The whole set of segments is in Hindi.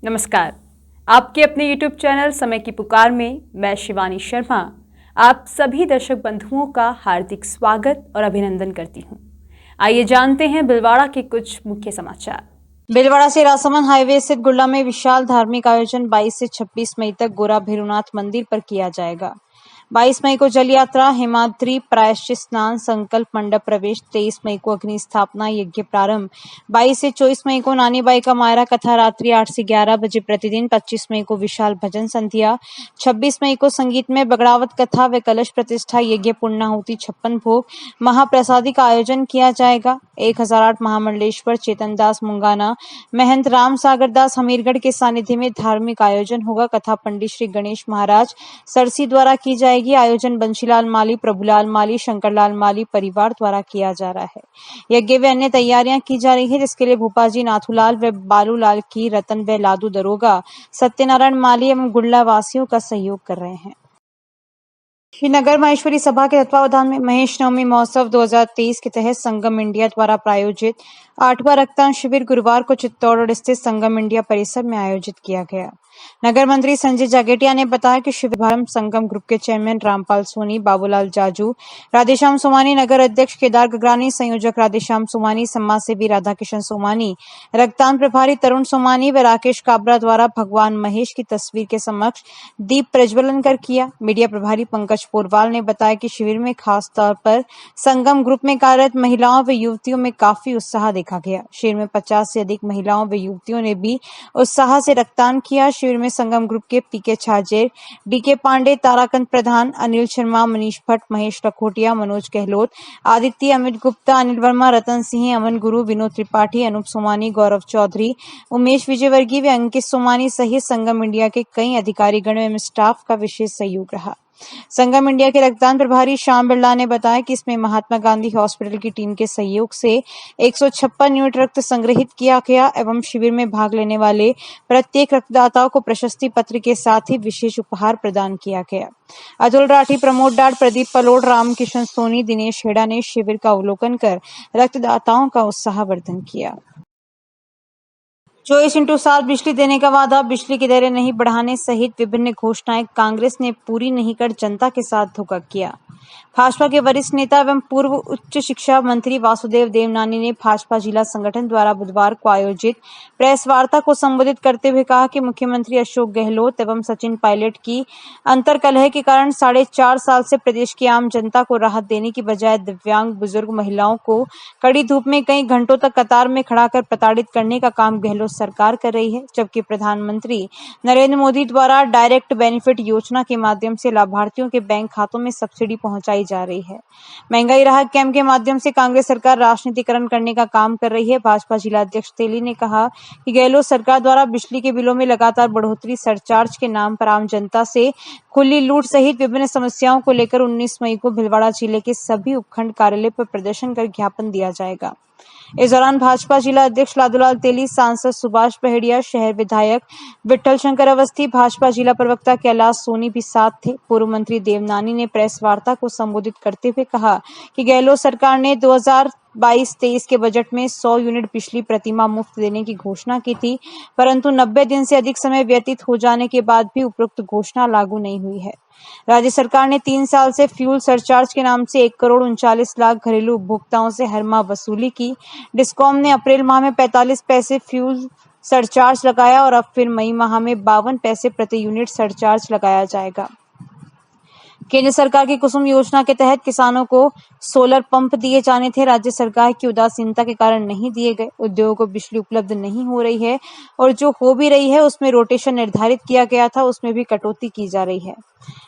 नमस्कार। आपके अपने YouTube चैनल समय की पुकार में मैं शिवानी शर्मा आप सभी दर्शक बंधुओं का हार्दिक स्वागत और अभिनंदन करती हूं। आइए जानते हैं भीलवाड़ा के कुछ मुख्य समाचार। भीलवाड़ा से राजसमंद हाईवे स्थित गुड्डा में विशाल धार्मिक आयोजन 22 से 26 मई तक गोरा भैरवनाथ मंदिर पर किया जाएगा। 22 मई को जल यात्रा, हिमाद्री प्रायश्चित स्नान, संकल्प मंडप प्रवेश, 23 मई को अग्नि स्थापना यज्ञ प्रारंभ, 22 से 24 मई को नानी बाई का मायरा कथा रात्रि 8 से 11 बजे प्रतिदिन, 25 मई को विशाल भजन संध्या, 26 मई को संगीत में बगड़ावत कथा व कलश प्रतिष्ठा यज्ञ पुण्णाहुति 56 भोग महाप्रसादी का आयोजन किया जाएगा। 1008 महामंडलेश्वर चेतन दास मुंगाना, महंत राम सागर दास हमीरगढ़ के सानिध्य में धार्मिक आयोजन होगा। कथा पंडित श्री गणेश महाराज सरसी द्वारा की जाएगी। आयोजन बंशीलाल माली, प्रभुलाल माली, शंकरलाल माली परिवार द्वारा किया जा रहा है। यज्ञ व अन्य तैयारियां की जा रही है, जिसके लिए भूपाजी नाथूलाल व बालूलाल की, रतन व लादू दरोगा, सत्यनारायण माली एवं गुड़ला वासियों का सहयोग कर रहे हैं। श्री नगर महेश्वरी सभा के तत्वावधान में महेश नवमी महोत्सव 2023 के तहत संगम इंडिया द्वारा प्रायोजित 8वां रक्तदान शिविर गुरुवार को चित्तौड़ स्थित संगम इंडिया परिसर में आयोजित किया गया। नगर मंत्री संजय जागेटिया ने बताया कि शिविर शुभारंभ संगम ग्रुप के चेयरमैन रामपाल सोनी, बाबूलाल जाजू, राधेश्याम सोमानी, नगर अध्यक्ष केदार गगरानी, संयोजक राधेश्याम सोमानी, समाज सेवी राधाकिशन सोमानी, रक्तदान प्रभारी तरुण सोमानी व राकेश काबरा द्वारा भगवान महेश की तस्वीर के समक्ष दीप प्रज्वलन कर किया। मीडिया प्रभारी पंकज पोरवाल ने बताया कि शिविर में खास तौर पर संगम ग्रुप में कार्यरत महिलाओं व युवतियों में काफी उत्साह देखा गया। शिविर में 50 से अधिक महिलाओं व युवतियों ने भी उत्साह से रक्तदान किया। शिविर में संगम ग्रुप के पीके छाजेर, डीके पांडे, ताराकांत प्रधान, अनिल शर्मा, मनीष भट्ट, महेश लखोटिया, मनोज गहलोत, आदित्य, अमित गुप्ता, अनिल वर्मा, रतन सिंह, अमन गुरु, विनोद त्रिपाठी, अनूप सोमानी, गौरव चौधरी, उमेश विजयवर्गीय व अंकित सोमानी सहित संगम इंडिया के कई अधिकारीगण एवं स्टाफ का विशेष सहयोग रहा। संगम इंडिया के रक्तदान प्रभारी श्याम बिरला ने बताया कि इसमें महात्मा गांधी हॉस्पिटल की टीम के सहयोग से 156 यूनिट रक्त संग्रहित किया गया एवं शिविर में भाग लेने वाले प्रत्येक रक्तदाताओं को प्रशस्ति पत्र के साथ ही विशेष उपहार प्रदान किया गया। अतुल राठी, प्रमोद डाट, प्रदीप पलोड, रामकिशन सोनी, दिनेश हेड़ा ने शिविर का अवलोकन कर रक्तदाताओं का उत्साहवर्धन किया। 24x7 बिजली देने का वादा, बिजली की दरें नहीं बढ़ाने सहित विभिन्न घोषणाएं कांग्रेस ने पूरी नहीं कर जनता के साथ धोखा किया। भाजपा के वरिष्ठ नेता एवं पूर्व उच्च शिक्षा मंत्री वासुदेव देवनानी ने भाजपा जिला संगठन द्वारा बुधवार को आयोजित प्रेस वार्ता को संबोधित करते हुए कहा कि मुख्यमंत्री अशोक गहलोत एवं सचिन पायलट की अंतर्कलह के कारण 4.5 साल से प्रदेश की आम जनता को राहत देने की बजाय दिव्यांग बुजुर्ग महिलाओं को कड़ी धूप में कई घंटों तक कतार में खड़ा कर प्रताड़ित करने का काम गहलोत सरकार कर रही है, जबकि प्रधानमंत्री नरेंद्र मोदी द्वारा डायरेक्ट बेनिफिट योजना के माध्यम से लाभार्थियों के बैंक खातों में सब्सिडी पहुंचाई जा रही है। महंगाई राहत कैंप के माध्यम से कांग्रेस सरकार राजनीतिकरण करने का काम कर रही है। भाजपा जिला अध्यक्ष तेली ने कहा कि गहलोत सरकार द्वारा बिजली के बिलों में लगातार बढ़ोतरी, सरचार्ज के नाम पर आम जनता से खुली लूट सहित विभिन्न समस्याओं को लेकर 19 मई को भीलवाड़ा जिले के सभी उपखंड कार्यालय पर प्रदर्शन कर ज्ञापन दिया जाएगा। इस दौरान भाजपा जिला अध्यक्ष लादूलाल तेली, सांसद सुभाष पहेड़िया, शहर विधायक विठल शंकर अवस्थी, भाजपा जिला प्रवक्ता कैलाश सोनी भी साथ थे। पूर्व मंत्री देवनानी ने प्रेस वार्ता को संबोधित करते हुए कहा कि गहलोत सरकार ने 2022-23 के बजट में 100 यूनिट बिजली प्रतिमाह मुफ्त देने की घोषणा की थी, परंतु 90 दिन से अधिक समय व्यतीत हो जाने के बाद भी उपरोक्त घोषणा लागू नहीं हुई है। राज्य सरकार ने 3 साल से फ्यूल सरचार्ज के नाम से 1,39,00,000 घरेलू उपभोक्ताओं से हर माह वसूली की। डिस्कॉम ने अप्रैल माह में 45 पैसे फ्यूल सरचार्ज लगाया और अब फिर मई माह में 52 पैसे प्रति यूनिट सरचार्ज लगाया जाएगा। केंद्र सरकार की कुसुम योजना के तहत किसानों को सोलर पंप दिए जाने थे, राज्य सरकार की उदासीनता के कारण नहीं दिए गए। उद्योगों को बिजली उपलब्ध नहीं हो रही है और जो हो भी रही है उसमें रोटेशन निर्धारित किया गया था, उसमें भी कटौती की जा रही है।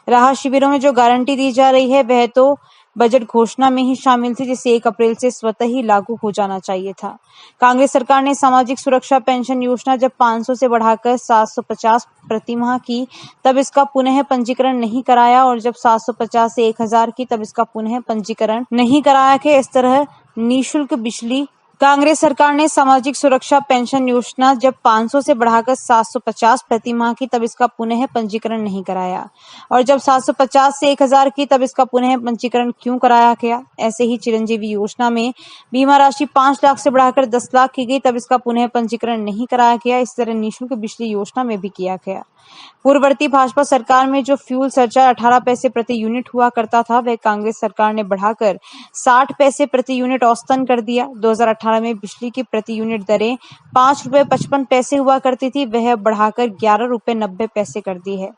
राहत शिविरों में जो गारंटी दी जा रही है वह तो बजट घोषणा में ही शामिल थी, जिसे 1 अप्रैल से स्वतः ही लागू हो जाना चाहिए था। कांग्रेस सरकार ने सामाजिक सुरक्षा पेंशन योजना जब 500 से बढ़ाकर 750 प्रतिमाह की, तब इसका पुनः पंजीकरण नहीं कराया और जब 750 से 1000 की, तब इसका पुनः पंजीकरण नहीं कराया कि इस तरह निःशुल्क बिजली कांग्रेस सरकार ने सामाजिक सुरक्षा पेंशन योजना जब 500 से बढ़ाकर 750 प्रति माह की तब इसका पुनः पंजीकरण नहीं कराया, और जब 750 से 1000 की तब इसका पुनः पंजीकरण क्यों कराया गया। ऐसे ही चिरंजीवी योजना में बीमा राशि 5 लाख से बढ़ाकर 10 लाख की गई, तब इसका पुनः पंजीकरण नहीं कराया गया। इस तरह निःशुल्क बिजली योजना में भी किया गया। पूर्ववर्ती भाजपा सरकार में जो फ्यूल सरचार्ज 18 पैसे प्रति यूनिट हुआ करता था, वह कांग्रेस सरकार ने बढ़ाकर 60 पैसे प्रति यूनिट औसतन कर दिया। 2018 में बिजली की प्रति यूनिट दरें 5 रुपए 55 पैसे हुआ करती थी, वह बढ़ाकर 11 रुपए 90 पैसे कर दी है।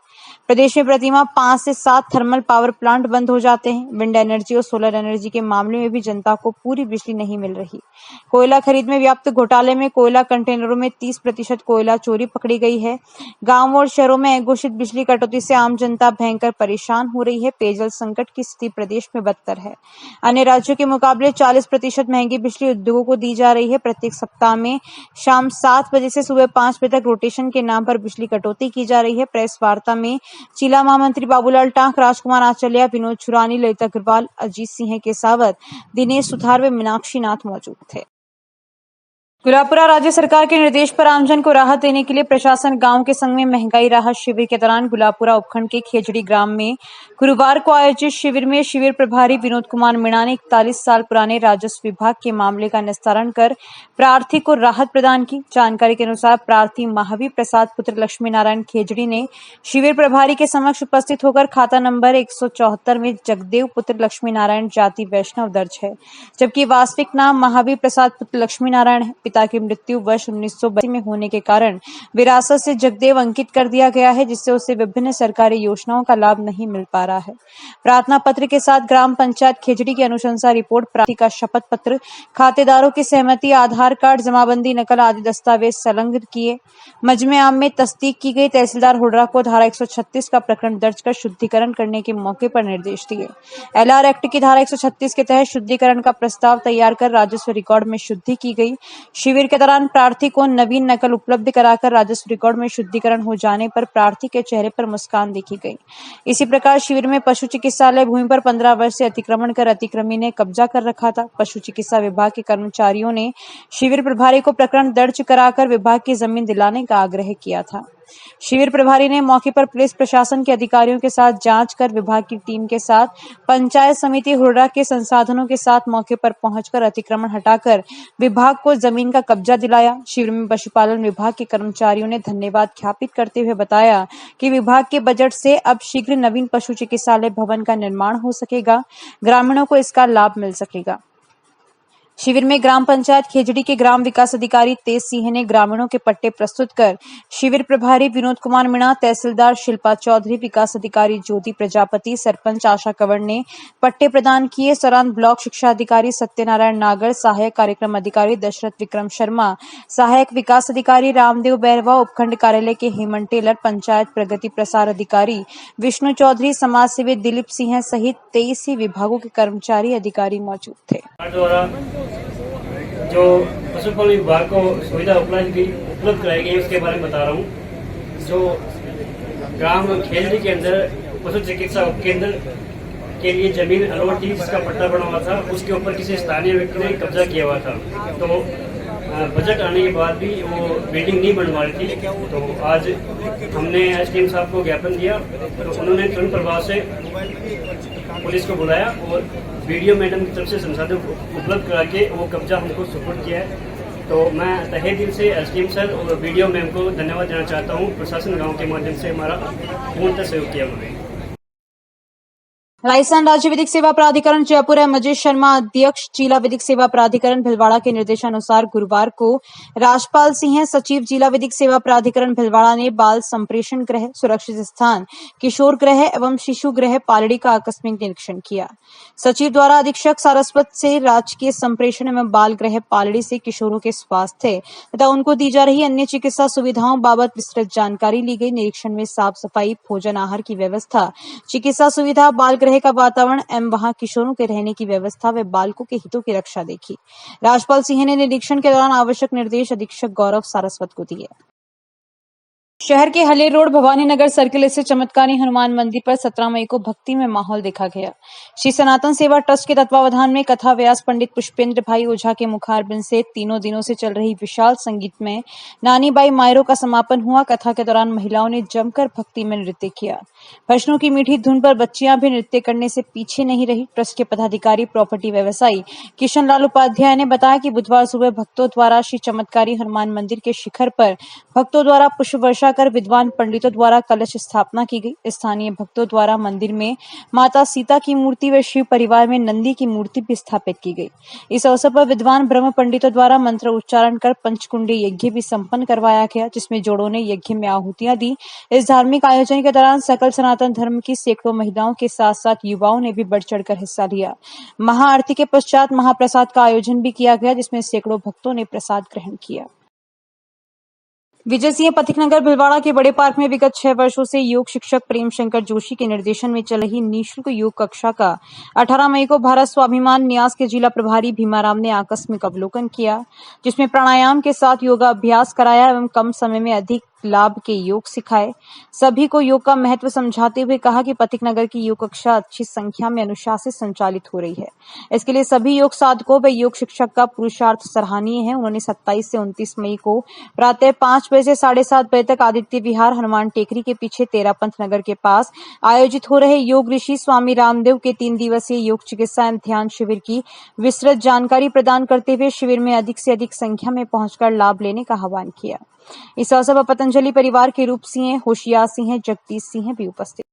प्रदेश में प्रतिमाह 5 से 7 थर्मल पावर प्लांट बंद हो जाते हैं। विंड एनर्जी और सोलर एनर्जी के मामले में भी जनता को पूरी बिजली नहीं मिल रही। कोयला खरीद में व्याप्त घोटाले में कोयला कंटेनरों में 30% कोयला चोरी पकड़ी गई है। गांव और शहरों में अघोषित बिजली कटौती से आम जनता भयंकर परेशान हो रही है। पेयजल संकट की स्थिति प्रदेश में बदतर है। अन्य राज्यों के मुकाबले 40% महंगी बिजली उद्योगों को दी जा रही है। प्रत्येक सप्ताह में शाम 7 बजे से सुबह 5 बजे तक रोटेशन के नाम पर बिजली कटौती की जा रही है। प्रेस वार्ता में जिला महामंत्री बाबूलाल टांक, राजकुमार आचार्य, विनोद छुरानी, ललिता अग्रवाल, अजीत सिंह केसावत, दिनेश सुथार व मीनाक्षी नाथ मौजूद थे। गुलापुरा राज्य सरकार के निर्देश पर आमजन को राहत देने के लिए प्रशासन गांव के संग में महंगाई राहत शिविर के दौरान गुलापुरा उपखंड के खेजड़ी ग्राम में गुरुवार को आयोजित शिविर में शिविर प्रभारी विनोद कुमार मीणा ने 41 साल पुराने राजस्व विभाग के मामले का निस्तारण कर प्रार्थी को राहत प्रदान की। जानकारी के अनुसार प्रार्थी महावीर प्रसाद पुत्र लक्ष्मी नारायण खेजड़ी ने शिविर प्रभारी के समक्ष उपस्थित होकर खाता नंबर 174 में जगदेव पुत्र लक्ष्मी नारायण जाति वैष्णव दर्ज है, जबकि वास्तविक नाम महावीर प्रसाद पुत्र लक्ष्मी नारायण है। पिता की मृत्यु वर्ष 1982 में होने के कारण विरासत से जगदेव अंकित कर दिया गया है, जिससे उसे विभिन्न सरकारी योजनाओं का लाभ नहीं मिल पा रहा है। प्रार्थना पत्र के साथ ग्राम पंचायत खेजड़ी की अनुशंसा रिपोर्ट, प्रार्थी का शपथ पत्र, खातेदारों की सहमति, आधार कार्ड, जमाबंदी नकल आदि दस्तावेज संलग्न किए। मजमे आम में तस्दीक की गई। तहसीलदार हुड्रा को धारा 136 का प्रकरण दर्ज कर शुद्धिकरण करने के मौके पर निर्देश दिए। एलआर एक्ट की धारा 136 के तहत शुद्धिकरण का प्रस्ताव तैयार कर राजस्व रिकॉर्ड में शुद्धि की गई। शिविर के दौरान प्रार्थी को नवीन नकल उपलब्ध कराकर राजस्व रिकॉर्ड में शुद्धिकरण हो जाने पर प्रार्थी के चेहरे पर मुस्कान देखी गई। इसी प्रकार शिविर में पशु चिकित्सालय भूमि पर 15 वर्ष से अतिक्रमण कर अतिक्रमी ने कब्जा कर रखा था। पशु चिकित्सा विभाग के कर्मचारियों ने शिविर प्रभारी को प्रकरण दर्ज कराकर विभाग की जमीन दिलाने का आग्रह किया था। शिविर प्रभारी ने मौके पर पुलिस प्रशासन के अधिकारियों के साथ जांच कर विभाग की टीम के साथ पंचायत समिति हुड्रा के संसाधनों के साथ मौके पर पहुंचकर अतिक्रमण हटाकर विभाग को जमीन का कब्जा दिलाया। शिविर में पशुपालन विभाग के कर्मचारियों ने धन्यवाद ज्ञापित करते हुए बताया कि विभाग के बजट से अब शीघ्र नवीन पशु चिकित्सालय भवन का निर्माण हो सकेगा, ग्रामीणों को इसका लाभ मिल सकेगा। शिविर में ग्राम पंचायत खेजड़ी के ग्राम विकास अधिकारी तेज सिंह ने ग्रामीणों के पट्टे प्रस्तुत कर शिविर प्रभारी विनोद कुमार मीणा, तहसीलदार शिल्पा चौधरी, विकास अधिकारी ज्योति प्रजापति, सरपंच आशा कंवर ने पट्टे प्रदान किए। इस दौरान ब्लॉक शिक्षा अधिकारी सत्यनारायण नागर, सहायक कार्यक्रम अधिकारी दशरथ विक्रम शर्मा, सहायक विकास अधिकारी रामदेव बैरवा, उपखंड कार्यालय के हेमंत टेलर, पंचायत प्रगति प्रसार अधिकारी विष्णु चौधरी, समाज सेवी दिलीप सिंह सहित 23 विभागों के कर्मचारी अधिकारी मौजूद थे। जो पशुपालन विभाग को सुविधा उपलब्ध कराई गई उसके बारे में बता रहा हूँ। जो ग्राम खेजड़ी के अंदर पशु चिकित्सा केंद्र के लिए जमीन अलॉट थी, जिसका पट्टा बना हुआ था, उसके ऊपर किसी स्थानीय व्यक्ति ने कब्जा किया हुआ था। तो बजट आने के बाद भी वो बिल्डिंग नहीं बनवा रही थी। तो आज हमने एसडीएम साहब को ज्ञापन दिया, तो उन्होंने तुरंत प्रभाव से पुलिस को बुलाया और वीडियो मैडम की तरफ से संसाधन उपलब्ध करा के वो कब्जा हमको सुपुर्द किया है। तो मैं तहे दिल से एसडीएम सर और वीडियो मैम को धन्यवाद देना चाहता हूँ। प्रशासन गांव के माध्यम से हमारा पूर्णतः सहयोग किया उन्होंने। राजस्थान राज्य विधिक सेवा प्राधिकरण जयपुर मजीद शर्मा, अध्यक्ष जिला विधिक सेवा प्राधिकरण भिलवाड़ा के निर्देशानुसार गुरुवार को राजपाल सिंह, सचिव जिला विधिक सेवा प्राधिकरण भिलवाड़ा ने बाल संप्रेषण गृह, सुरक्षित स्थान, किशोर गृह एवं शिशु गृह पालड़ी का आकस्मिक निरीक्षण किया। सचिव द्वारा अधीक्षक सारस्वत से राजकीय संप्रेषण एवं बाल गृह पालड़ी से किशोरों के स्वास्थ्य तथा उनको दी जा रही अन्य चिकित्सा सुविधाओं बाबत विस्तृत जानकारी ली गई। निरीक्षण में साफ सफाई, भोजन आहार की व्यवस्था, चिकित्सा सुविधा, बाल गृह का वातावरण एवं वहां किशोरों के रहने की व्यवस्था व बालकों के हितों की रक्षा देखी। राजपाल सिंह ने निरीक्षण के दौरान आवश्यक निर्देश अधीक्षक गौरव सारस्वत को दिए। शहर के हलेर रोड भवानी नगर सर्किल स्थित चमत्कारी हनुमान मंदिर पर 17 मई को भक्ति में माहौल देखा गया। श्री सनातन सेवा ट्रस्ट के तत्वावधान में कथा व्यास पंडित पुष्पेंद्र भाई ओझा के मुखारबिंद से तीनों दिनों से चल रही विशाल संगीत में नानी बाई मायरो का समापन हुआ। कथा के दौरान महिलाओं ने जमकर भक्ति में नृत्य किया। भजनों की मीठी धुन पर बच्चियां भी नृत्य करने से पीछे नहीं रही। ट्रस्ट के पदाधिकारी प्रॉपर्टी व्यवसायी किशन लाल उपाध्याय ने बताया कि बुधवार सुबह भक्तों द्वारा श्री चमत्कारी हनुमान मंदिर के शिखर पर भक्तों द्वारा पुष्प वर्षा कर विद्वान पंडितों द्वारा कलश स्थापना की गई। स्थानीय भक्तों द्वारा मंदिर में माता सीता की मूर्ति व शिव परिवार में नंदी की मूर्ति भी स्थापित की गई। इस अवसर पर विद्वान ब्रह्म पंडितों द्वारा मंत्र उच्चारण कर पंचकुंडी यज्ञ भी संपन्न करवाया गया, जिसमें जोड़ों ने यज्ञ में आहुतियां दी। इस धार्मिक आयोजन के दौरान सकल सनातन धर्म की सैकड़ों महिलाओं के साथ साथ युवाओं ने भी बढ़ चढ़कर हिस्सा लिया। महाआरती के पश्चात महाप्रसाद का आयोजन भी किया गया, जिसमें सैकड़ों भक्तों ने प्रसाद ग्रहण किया। विजय सिंह पथिक नगर भिलवाड़ा के बड़े पार्क में विगत 6 वर्षों से योग शिक्षक प्रेम शंकर जोशी के निर्देशन में चल रही निःशुल्क योग कक्षा का 18 मई को भारत स्वाभिमान न्यास के जिला प्रभारी भीमाराम ने आकस्मिक अवलोकन किया, जिसमें प्राणायाम के साथ योगा अभ्यास कराया एवं कम समय में अधिक लाभ के योग सिखाए। सभी को योग का महत्व समझाते हुए कहा कि पथिक नगर की योग कक्षा अच्छी संख्या में अनुशासित संचालित हो रही है। इसके लिए सभी योग साधकों व योग शिक्षक का पुरुषार्थ सराहनीय है। उन्होंने 27 से 29 मई को प्रातः 5 बजे से 7:30 बजे तक आदित्य विहार हनुमान टेकरी के पीछे तेरापंथ नगर के पास आयोजित हो रहे योग ऋषि स्वामी रामदेव के 3 दिवसीय योग चिकित्सा एवं ध्यान शिविर की विस्तृत जानकारी प्रदान करते हुए शिविर में अधिक से अधिक संख्या में पहुंचकर लाभ लेने का आह्वान किया। इस अवसर पर पतंजलि परिवार के रूप सिंह, होशियार सिंह, जगदीश सिंह भी उपस्थित।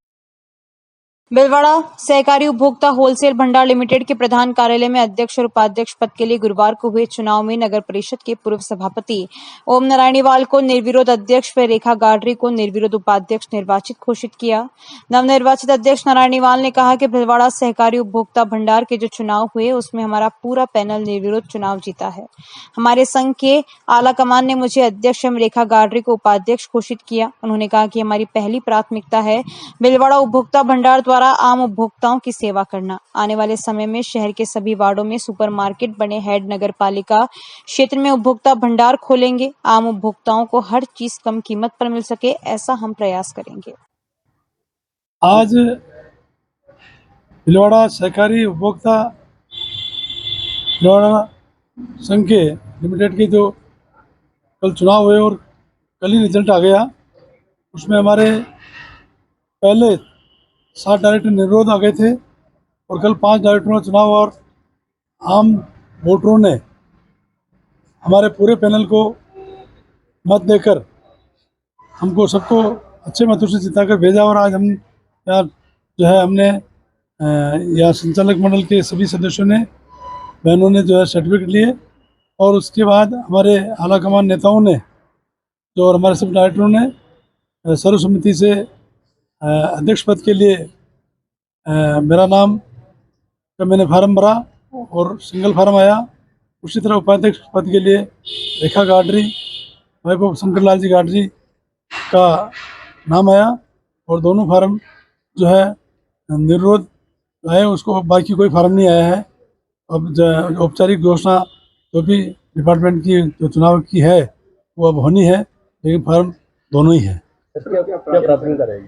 भिलवाड़ा सहकारी उपभोक्ता होलसेल भंडार लिमिटेड के प्रधान कार्यालय में अध्यक्ष और उपाध्यक्ष पद के लिए गुरुवार को हुए चुनाव में नगर परिषद के पूर्व सभापति ओम नारायणीवाल को निर्विरोध अध्यक्ष व रेखा गाडरी को निर्विरोध उपाध्यक्ष निर्वाचित घोषित किया। नवनिर्वाचित अध्यक्ष नारायणीवाल ने कहा कि भिलवाड़ा सहकारी उपभोक्ता भंडार के जो चुनाव हुए उसमें हमारा पूरा पैनल निर्विरोध चुनाव जीता है। हमारे संघ के आला कमान ने मुझे अध्यक्ष एवं रेखा गाडरी को उपाध्यक्ष घोषित किया। उन्होंने कहा कि हमारी पहली प्राथमिकता है भिलवाड़ा उपभोक्ता भंडार द्वारा आम उपभोक्ताओं की सेवा करना। आने वाले समय में शहर के सभी वार्डों में सुपरमार्केट बने, हेड नगर पालिका क्षेत्र में उपभोक्ता भंडार खोलेंगे। आम उपभोक्ताओं को हर चीज कम कीमत पर मिल सके, ऐसा हम प्रयास करेंगे। आज भिलवाड़ा सहकारी उपभोक्ता भिलवाड़ा संघ के लिमिटेड के जो कल चुनाव हुए और कल ही रिजल्ट आ गया, उसमें हमारे पहले 7 डायरेक्टर निर्विरोध आ गए थे और कल 5 डायरेक्टरों का चुनाव और आम वोटरों ने हमारे पूरे पैनल को मत देकर हमको सबको अच्छे मतों से जिताकर भेजा। और आज हम यार जो है हमने यहाँ संचालक मंडल के सभी सदस्यों ने, बहनों ने जो है सर्टिफिकेट लिए और उसके बाद हमारे आला कमान नेताओं ने जो और हमारे सब डायरेक्टरों ने सर्वसम्मति से अध्यक्ष पद के लिए मेरा नाम का मैंने फार्म भरा और सिंगल फार्म आया। उसी तरह उपाध्यक्ष पद के लिए रेखा गाडरी, वैभव शंकर लाल जी गाडरी का नाम आया और दोनों फार्म जो है निर्विरोध आए, उसको बाकी कोई फार्म नहीं आया है। अब औपचारिक घोषणा जो भी डिपार्टमेंट की जो चुनाव की है वो अब होनी है, लेकिन फार्म दोनों ही है। क्या प्राथमिकता रहेगी?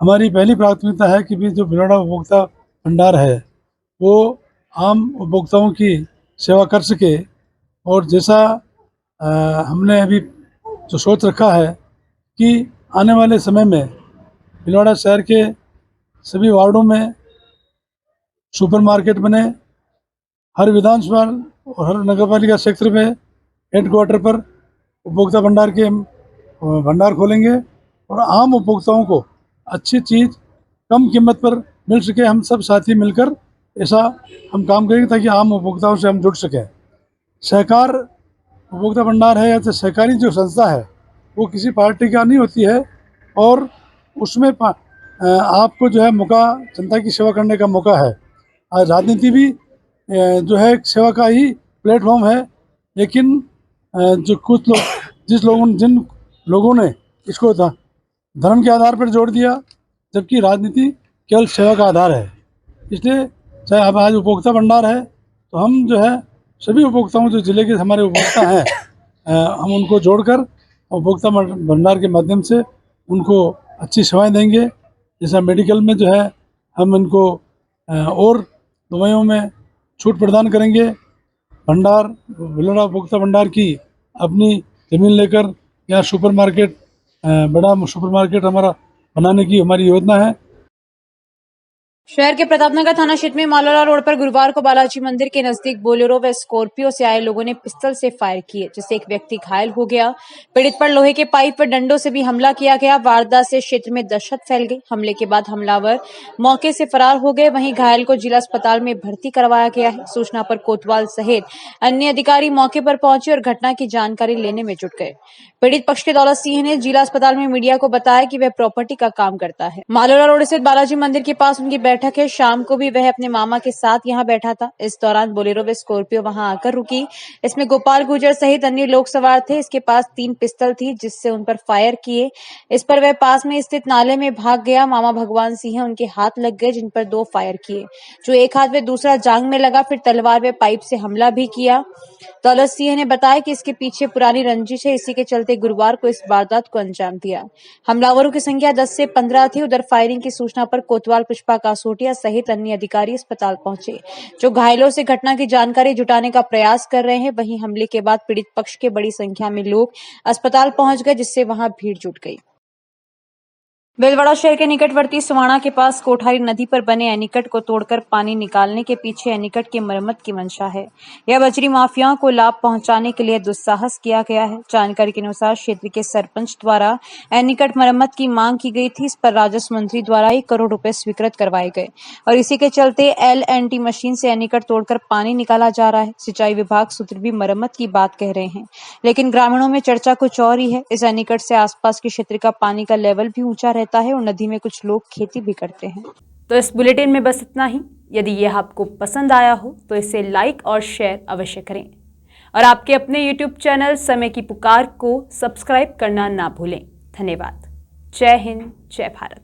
हमारी पहली प्राथमिकता है कि भी जो भिलवाड़ा उपभोक्ता भंडार है वो आम उपभोक्ताओं की सेवा कर सके और जैसा हमने अभी जो सोच रखा है कि आने वाले समय में भिलवाड़ा शहर के सभी वार्डों में सुपरमार्केट बने, हर विधानसभा और हर नगरपालिका क्षेत्र में हेडक्वार्टर पर उपभोक्ता भंडार के भंडार खोलेंगे और आम उपभोक्ताओं को अच्छी चीज़ कम कीमत पर मिल सके। हम सब साथी मिलकर ऐसा हम काम करेंगे ताकि आम उपभोक्ताओं से हम जुड़ सकें। सहकार उपभोक्ता भंडार है या तो सहकारी जो संस्था है वो किसी पार्टी का नहीं होती है और उसमें आपको जो है मौका, जनता की सेवा करने का मौका है। आज राजनीति भी जो है सेवा का ही प्लेटफॉर्म है, लेकिन जो कुछ लोग जिन लोगों ने इसको धर्म के आधार पर जोड़ दिया, जबकि राजनीति केवल सेवा का आधार है। इसलिए चाहे अब आज उपभोक्ता भंडार है तो हम जो है सभी उपभोक्ताओं जो जिले के हमारे उपभोक्ता हैं हम उनको जोड़कर उपभोक्ता भंडार के माध्यम से उनको अच्छी सेवाएं देंगे। जैसा मेडिकल में जो है हम इनको और दवाइयों में छूट प्रदान करेंगे। भंडार भिलवाड़ा उपभोक्ता भंडार की अपनी ज़मीन लेकर यहाँ सुपरमार्केट, बड़ा सुपरमार्केट हमारा बनाने की हमारी योजना है। शहर के प्रतापनगर थाना क्षेत्र में मालोला रोड पर गुरुवार को बालाजी मंदिर के नजदीक बोलेरो व स्कॉर्पियो से आए लोगों ने पिस्टल से फायर किए, जिससे एक व्यक्ति घायल हो गया। पीड़ित पर लोहे के पाइप व डंडों से भी हमला किया गया। वारदात से क्षेत्र में दहशत फैल गई। हमले के बाद हमलावर मौके से फरार हो गए। वहीं घायल को जिला अस्पताल में भर्ती करवाया गया है। सूचना पर कोतवाल सहित अन्य अधिकारी मौके पर पहुंचे और घटना की जानकारी लेने में जुट गए। पीड़ित पक्ष के दौलत सिंह ने जिला अस्पताल में मीडिया को बताया कि वह प्रॉपर्टी का काम करता है। मालोला रोड स्थित बालाजी मंदिर के पास उनकी बैठक है। शाम को भी वह अपने मामा के साथ यहां बैठा था। इस दौरान बोलेरो व स्कॉर्पियो वहां आकर रुकी। इसमें गोपाल गुर्जर सहित अन्य लोग सवार थे। इसके पास 3 पिस्टल थी, जिससे उन पर फायर किए। इस पर वह पास में स्थित नाले में भाग गया। मामा भगवान सिंह उनके हाथ लग गए, जिन पर 2 फायर किए, जो एक हाथ में दूसरा जांग में लगा। फिर तलवार व पाइप से हमला भी किया। दौलत सिंह ने बताया कि इसके पीछे पुरानी रंजिश है। इसी के चलते गुरुवार को इस वारदात को अंजाम दिया। हमलावरों की संख्या 10 से 15 थी। उधर फायरिंग की सूचना पर कोतवाल पुष्पा कासोटिया सहित अन्य अधिकारी अस्पताल पहुंचे, जो घायलों से घटना की जानकारी जुटाने का प्रयास कर रहे हैं। वहीं हमले के बाद पीड़ित पक्ष के बड़ी संख्या में लोग अस्पताल पहुंच गए, जिससे वहां भीड़ जुट गई। भीलवाड़ा शहर के निकटवर्ती सुवाणा के पास कोठारी नदी पर बने एनीकट को तोड़कर पानी निकालने के पीछे एनीकट की मरम्मत की मंशा है। यह बजरी माफियाओं को लाभ पहुंचाने के लिए दुस्साहस किया गया है। जानकारी के अनुसार क्षेत्र के सरपंच द्वारा एनीकट मरम्मत की मांग की गई थी। इस पर राजस्व मंत्री द्वारा 1 करोड़ रुपए स्वीकृत करवाए गए और इसी के चलते LNT मशीन से एनीकट तोड़कर पानी निकाला जा रहा है। सिंचाई विभाग सूत्र भी मरम्मत की बात कह रहे हैं, लेकिन ग्रामीणों में चर्चा कुछ और ही है। इस एनीकट से आसपास के क्षेत्र का पानी का लेवल भी ऊंचा रहता है और नदी में कुछ लोग खेती भी करते हैं। तो इस बुलेटिन में बस इतना ही। यदि यह आपको पसंद आया हो तो इसे लाइक और शेयर अवश्य करें और आपके अपने YouTube चैनल समय की पुकार को सब्सक्राइब करना ना भूलें। धन्यवाद। जय हिंद, जय भारत।